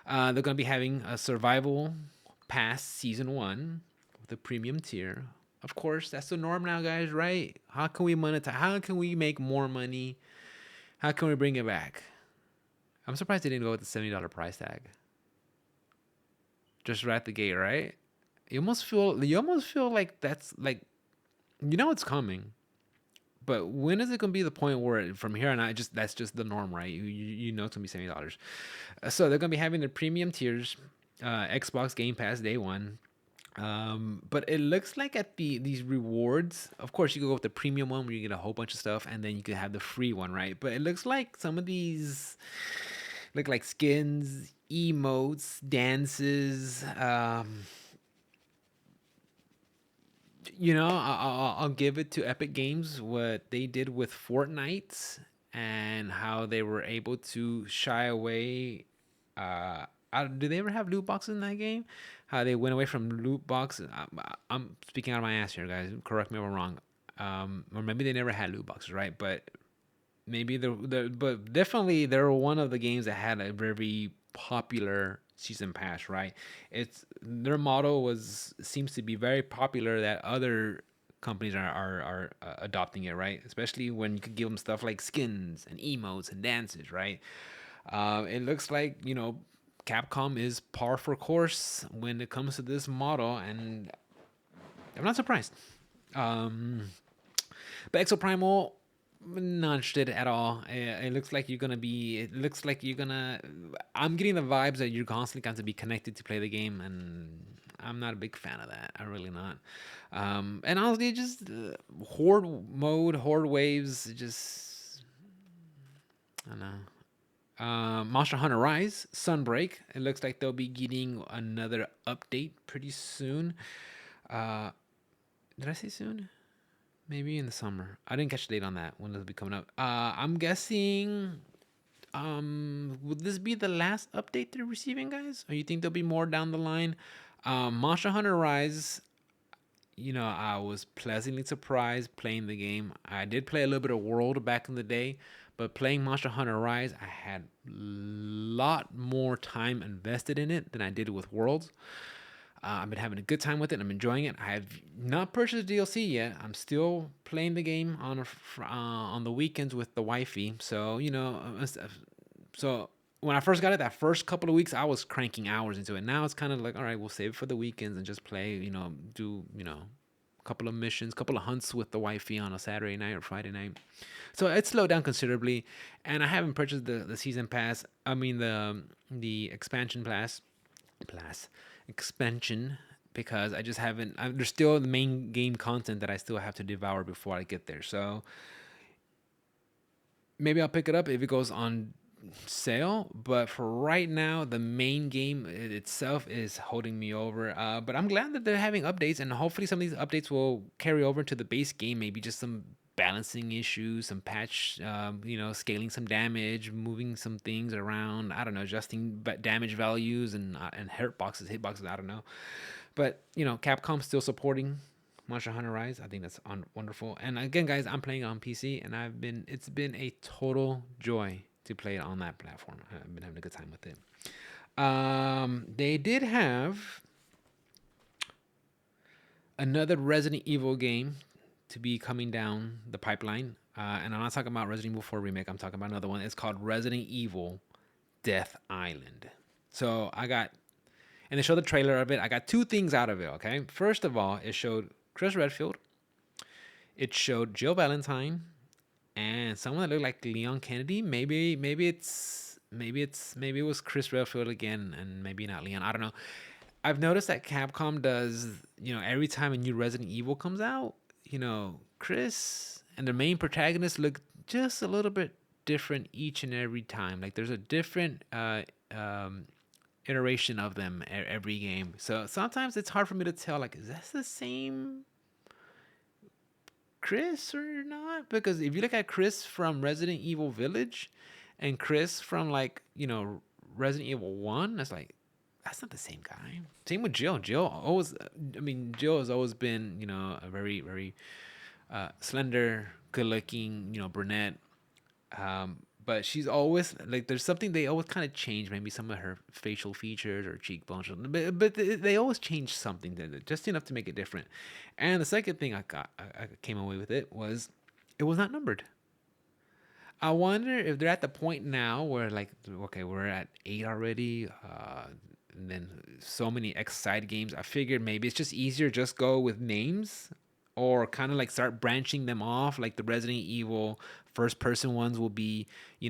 [SPEAKER 1] They're going to be having a survival pass season 1 with a premium tier. Of course, that's the norm now, guys. Right? How can we monetize? How can we make more money? How can we bring it back? I'm surprised they didn't go with the $70 price tag. Just right at the gate, right? You almost feel like that's like it's coming, but when is it gonna be the point where from here on out that's just the norm, right? It's gonna be $70. So they're gonna be having the premium tiers, Xbox Game Pass day one. But it looks like at these rewards, of course, you could go with the premium one where you get a whole bunch of stuff, and then you could have the free one, right? But it looks like some of these look like skins, emotes, dances. I'll give it to Epic Games what they did with Fortnite and how they were able to shy away. Do they ever have loot boxes in that game? How they went away from loot boxes. I'm speaking out of my ass here, guys. Correct me if I'm wrong. Or maybe they never had loot boxes, right? But maybe but definitely they're one of the games that had a very popular season pass, right? It's their motto seems to be very popular that other companies are adopting it, right? Especially when you could give them stuff like skins and emotes and dances, right? It looks like Capcom is par for course when it comes to this model, and I'm not surprised. But Exoprimal, not interested at all. It looks like you're gonna be. It looks like you're gonna. I'm getting the vibes that you're constantly going to be connected to play the game, and I'm not a big fan of that. I'm really not. And honestly, just horde mode, horde waves, just I don't know. Monster Hunter Rise, Sunbreak. It looks like they'll be getting another update pretty soon. Uh, did I say soon? Maybe in the summer. I didn't catch the date on that. When it'll be coming up? I'm guessing. Would this be the last update they're receiving, guys? Or you think there'll be more down the line? Monster Hunter Rise. I was pleasantly surprised playing the game. I did play a little bit of World back in the day, but playing Monster Hunter Rise, I had a lot more time invested in it than I did with Worlds. I've been having a good time with it. I'm enjoying it. I have not purchased DLC yet. I'm still playing the game on the weekends with the wifey. So so when I first got it, that first couple of weeks, I was cranking hours into it. Now it's kind of like, all right, we'll save it for the weekends and just play. Do a couple of missions, couple of hunts with the wifey on a Saturday night or Friday night. So it's slowed down considerably, and I haven't purchased the season pass. I mean the expansion pass expansion because I just haven't. There's still the main game content that I still have to devour before I get there. So maybe I'll pick it up if it goes on sale. But for right now, the main game itself is holding me over. But I'm glad that they're having updates, and hopefully some of these updates will carry over to the base game. Maybe just some balancing issues, some patch, scaling some damage, moving some things around. I don't know, adjusting damage values and hitboxes. I don't know, but Capcom's still supporting Monster Hunter Rise. I think that's wonderful. And again, guys, I'm playing on PC, and it's been a total joy to play it on that platform. I've been having a good time with it. They did have another Resident Evil game to be coming down the pipeline. And I'm not talking about Resident Evil 4 remake. I'm talking about another one. It's called Resident Evil Death Island. So and they showed the trailer of it. I got two things out of it. Okay, first of all, it showed Chris Redfield. It showed Jill Valentine and someone that looked like Leon Kennedy. Maybe it was Chris Redfield again, and maybe not Leon. I don't know. I've noticed that Capcom does, every time a new Resident Evil comes out, Chris and the main protagonist look just a little bit different each and every time. Like there's a different iteration of them every game. So sometimes it's hard for me to tell, like, is that the same Chris or not? Because if you look at Chris from Resident Evil Village and Chris from, like, Resident Evil 1, that's like, that's not the same guy. Same with Jill. Jill has always been, a very, very slender, good looking, brunette. But she's always like, there's something they always kind of change, maybe some of her facial features or cheekbones, but they always change something, just enough to make it different. And the second thing I came away with it was not numbered. I wonder if they're at the point now where, like, okay, we're at 8 already, and then so many X-Side games. I figured maybe it's just easier just go with names, or kind of like start branching them off. Like the Resident Evil first person ones will be, I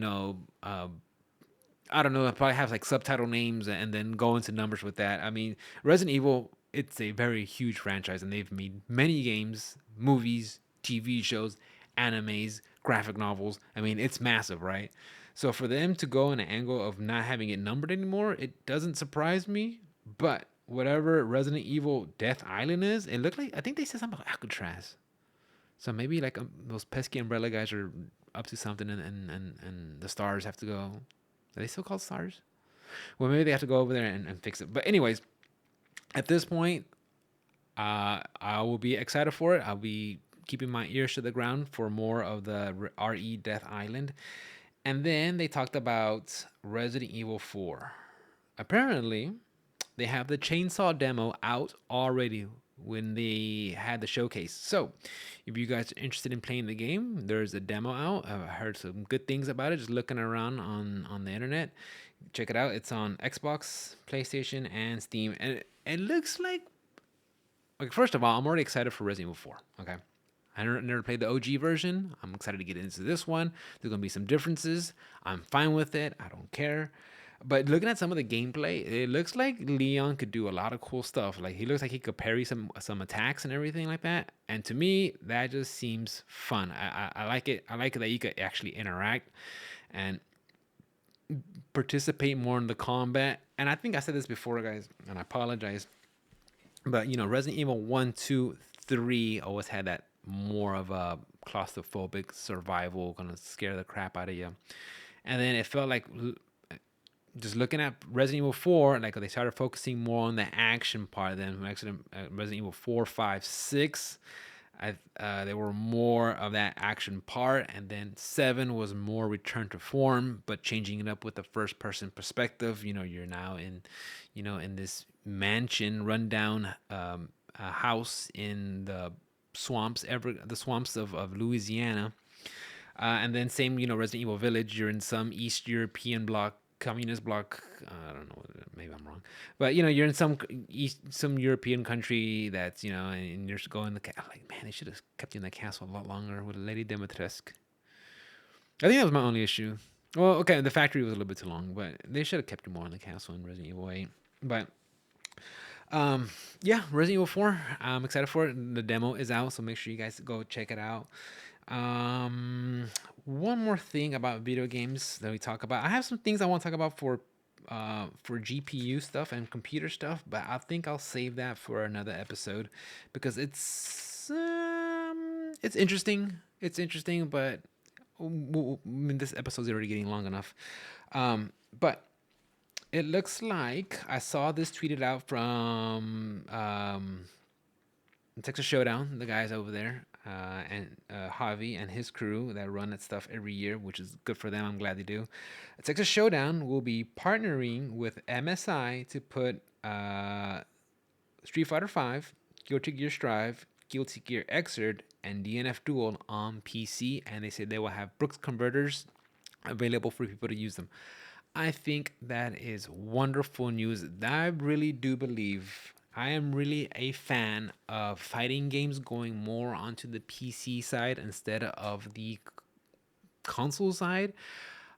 [SPEAKER 1] don't know, probably have like subtitle names and then go into numbers with that. I mean, Resident Evil, it's a very huge franchise, and they've made many games, movies, TV shows, animes, graphic novels. I mean, it's massive, right? So for them to go in an angle of not having it numbered anymore, it doesn't surprise me. But whatever Resident Evil Death Island is, it looked like, I think they said something about Alcatraz. So maybe like those pesky umbrella guys are up to something, and the stars have to go. Are they still called stars? Well, maybe they have to go over there and fix it. But anyways, at this point, I will be excited for it. I'll be keeping my ears to the ground for more of the RE Death Island. And then they talked about Resident Evil 4. Apparently, they have the chainsaw demo out already when they had the showcase. So, if you guys are interested in playing the game, there's a demo out. I've heard some good things about it, just looking around on the internet. Check it out. It's on Xbox, PlayStation, and Steam. And it looks like, first of all, I'm already excited for Resident Evil 4. Okay. I never played the OG version. I'm excited to get into this one. There's going to be some differences. I'm fine with it. I don't care. But looking at some of the gameplay, it looks like Leon could do a lot of cool stuff. Like, he looks like he could parry some attacks and everything like that. And to me, that just seems fun. I like it. I like it that you could actually interact and participate more in the combat. And I think I said this before, guys, and I apologize. But, Resident Evil 1, 2, 3 always had that more of a claustrophobic survival, gonna scare the crap out of you. And then it felt like, just looking at Resident Evil 4, like they started focusing more on the action part. Then Resident Evil 4, 5, 6, there were more of that action part, and then 7 was more return to form, but changing it up with the first person perspective. You're now in this mansion, rundown house in the swamps, of Louisiana. And then same, Resident Evil Village, you're in some East European bloc, communist bloc. I don't know, maybe I'm wrong, but you're in some European country that's, and you're going like, man, they should have kept you in the castle a lot longer with Lady Dimitrescu. I think that was my only issue. Well, okay, the factory was a little bit too long, but they should have kept you more in the castle in Resident Evil 8. But yeah, Resident Evil 4, I'm excited for it. The demo is out, so make sure you guys go check it out. One more thing about video games that we talk about. I have some things I want to talk about for GPU stuff and computer stuff, but I think I'll save that for another episode because it's interesting. It's interesting, but this episode's already getting long enough. But it looks like I saw this tweeted out from Texas Showdown, the guys over there, and Javi and his crew that run that stuff every year, which is good for them. I'm glad they do. Texas Showdown will be partnering with MSI to put Street Fighter V, Guilty Gear Strive, Guilty Gear Xrd, and DNF Duel on PC, and they say they will have Brooks converters available for people to use them. I think that is wonderful news. I really do believe I am really a fan of fighting games going more onto the PC side instead of the console side.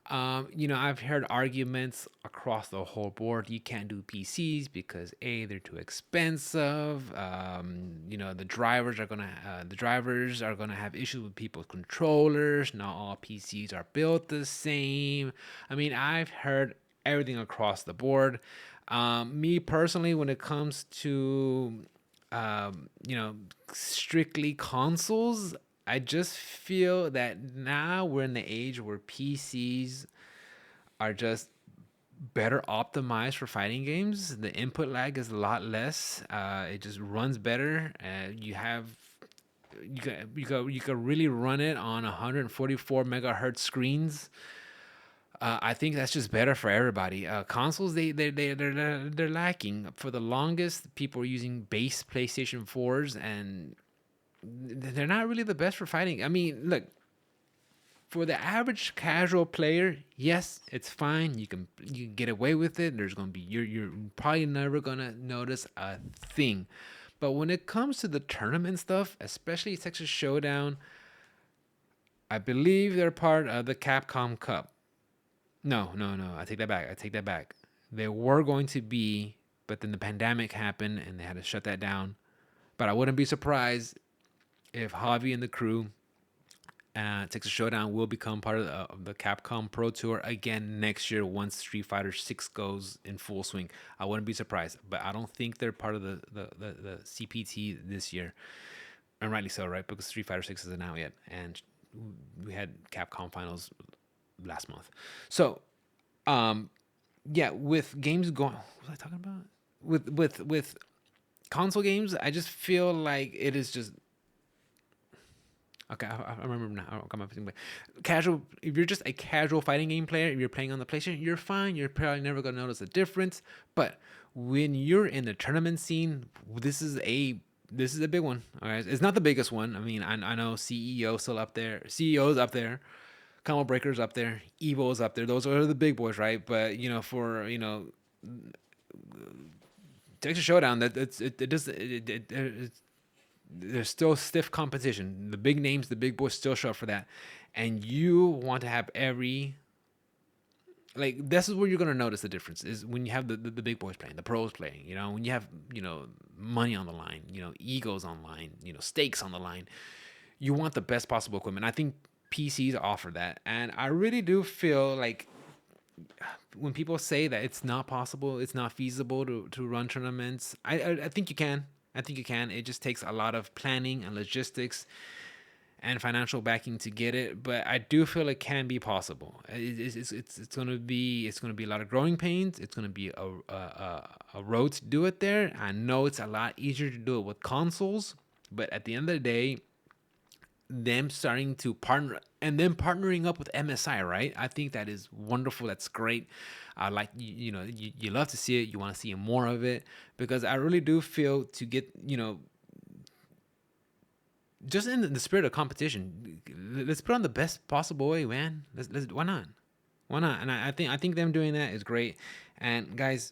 [SPEAKER 1] I've heard arguments across the whole board. You can't do PCs because A, they're too expensive. The drivers are gonna have issues with people's controllers. Not all PCs are built the same. I mean, I've heard everything across the board. Me personally, when it comes to strictly consoles, I just feel that now we're in the age where PCs are just better optimized for fighting games. The input lag is a lot less. It just runs better. You can really run it on 144 megahertz screens. I think that's just better for everybody. Consoles, they're lacking. For the longest, people are using base PlayStation 4s, and they're not really the best for fighting. I mean, look, for the average casual player, yes, it's fine. You can get away with it. There's gonna be you're probably never gonna notice a thing. But when it comes to the tournament stuff, especially Texas Showdown, I believe they're part of the Capcom Cup. No, no, no. I take that back. I take that back. They were going to be, but then the pandemic happened and they had to shut that down. But I wouldn't be surprised if Javi and the crew, Texas Showdown will become part of the Capcom Pro Tour again next year once Street Fighter 6 goes in full swing. I wouldn't be surprised, but I don't think they're part of the CPT this year. And rightly so, right? Because Street Fighter 6 isn't out yet. And we had Capcom finals last month. So, yeah, with games going, what was I talking about? With console games, I just feel like it is just okay. I remember now. I'll come up with casual. If you're just a casual fighting game player, if you're playing on the PlayStation, you're fine. You're probably never gonna notice a difference. But when you're in the tournament scene, this is a big one. All right, it's not the biggest one. I mean, I know CEO still up there. CEO's up there. Combo Breaker's up there. Evo's up there. Those are the big boys, right? But for Texas Showdown, there's still stiff competition. The big names, the big boys still show up for that, and you want to have this is where you're gonna notice the difference is when you have the big boys playing, the pros playing. When you have money on the line, egos on the line, stakes on the line. You want the best possible equipment. I think PCs offer that, and I really do feel like when people say that it's not possible, it's not feasible to run tournaments, I think you can. I think you can. It just takes a lot of planning and logistics and financial backing to get it, but I do feel it can be possible. It's gonna be a lot of growing pains. It's gonna be a road to do it there. I know it's a lot easier to do it with consoles, but at the end of the day, them starting to partner and then partnering up with MSI, right? I think that is wonderful. That's great. Like you love to see it. You want to see more of it because I really do feel to get just in the spirit of competition. Let's put on the best possible way, man. Let's why not? Why not? And I think them doing that is great. And guys,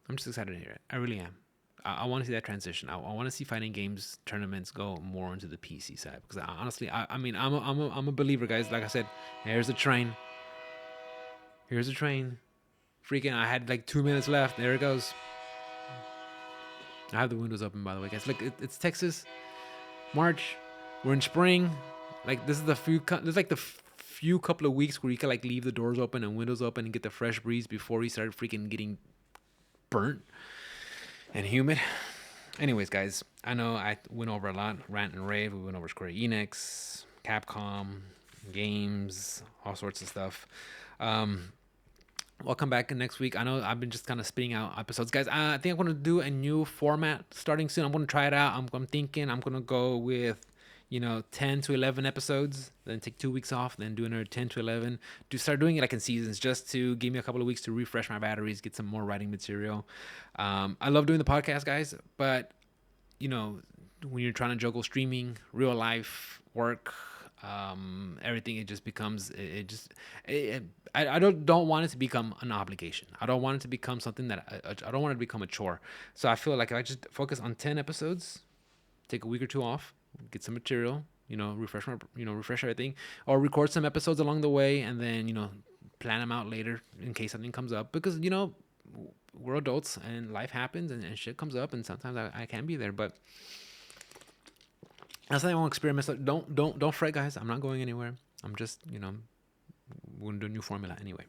[SPEAKER 1] I'm just excited to hear it. I really am. I want to see that transition. I want to see fighting games tournaments go more into the PC side because honestly, I'm a believer, guys. Like I said, here's the train. Here's the train. Freaking! I had like 2 minutes left. There it goes. I have the windows open, by the way, guys. Look, it's Texas, March. We're in spring. Like this is the few couple of weeks where you can like leave the doors open and windows open and get the fresh breeze before we start freaking getting burnt and humid. Anyways, guys, I know I went over a lot. Rant and rave. We went over SquareEnix, Capcom, games, all sorts of stuff. We'll come back next week. I know I've been just kind of spitting out episodes, guys. I think I'm gonna do a new format starting soon. I'm gonna try it out. I'm thinking I'm gonna go with 10 to 11 episodes, then take 2 weeks off, then do another 10 to 11. Do start doing it like in seasons, just to give me a couple of weeks to refresh my batteries, get some more writing material. I love doing the podcast, guys, but you know, when you're trying to juggle streaming, real life, work, everything, it just becomes I don't want it to become an obligation. I don't want it to become something that I don't want it to become a chore. So I feel like if I just focus on 10 episodes, take a week or two off, get some material, refresh everything, or record some episodes along the way, and then plan them out later in case something comes up, because we're adults and life happens, and shit comes up, and sometimes I can't be there. But that's something I want to experiment. So don't fret, guys. I'm not going anywhere. I'm just we're gonna do a new formula anyway.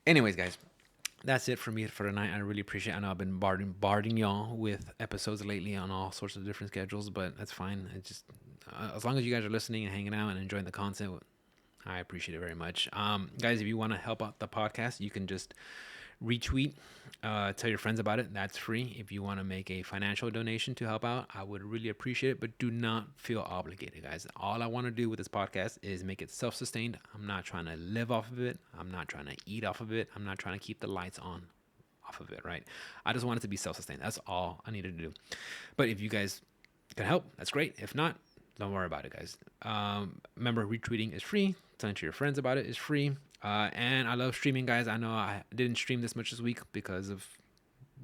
[SPEAKER 1] Anyways, guys, that's it for me for tonight. I really appreciate it. I know I've been barding y'all with episodes lately on all sorts of different schedules, but that's fine. It's just as long as you guys are listening and hanging out and enjoying the content, I appreciate it very much. Guys, if you want to help out the podcast, you can just retweet, tell your friends about it. That's free. If you want to make a financial donation to help out, I would really appreciate it, but do not feel obligated, guys. All I want to do with this podcast is make it self-sustained. I'm not trying to live off of it. I'm not trying to eat off of it. I'm not trying to keep the lights on off of it, right? I just want it to be self-sustained. That's all I needed to do. But if you guys can help, that's great. If not, don't worry about it, guys. Remember, retweeting is free. Telling to your friends about it is free. And I love streaming, guys. I know I didn't stream this much this week because of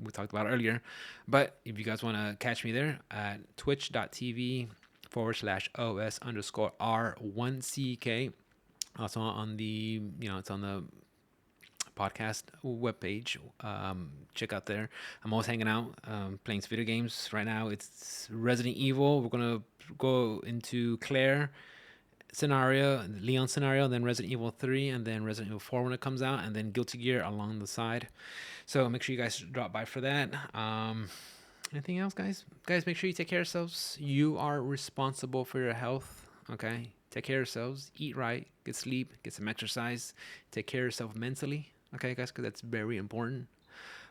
[SPEAKER 1] we talked about earlier. But if you guys want to catch me there at twitch.tv/OS_R1CK. Also on the, it's on the podcast webpage. Check out there. I'm always hanging out, playing video games. Right now it's Resident Evil. We're going to go into Claire scenario, Leon scenario, then Resident Evil 3, and then Resident Evil 4 when it comes out, and then Guilty Gear along the side. So make sure you guys drop by for that. Anything else, guys? Guys, make sure you take care of yourselves. You are responsible for your health, okay? Take care of yourselves. Eat right. Get sleep. Get some exercise. Take care of yourself mentally, okay, guys, because that's very important.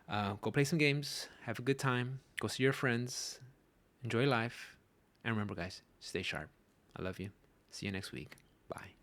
[SPEAKER 1] Go play some games. Have a good time. Go see your friends. Enjoy life. And remember, guys, stay sharp. I love you. See you next week. Bye.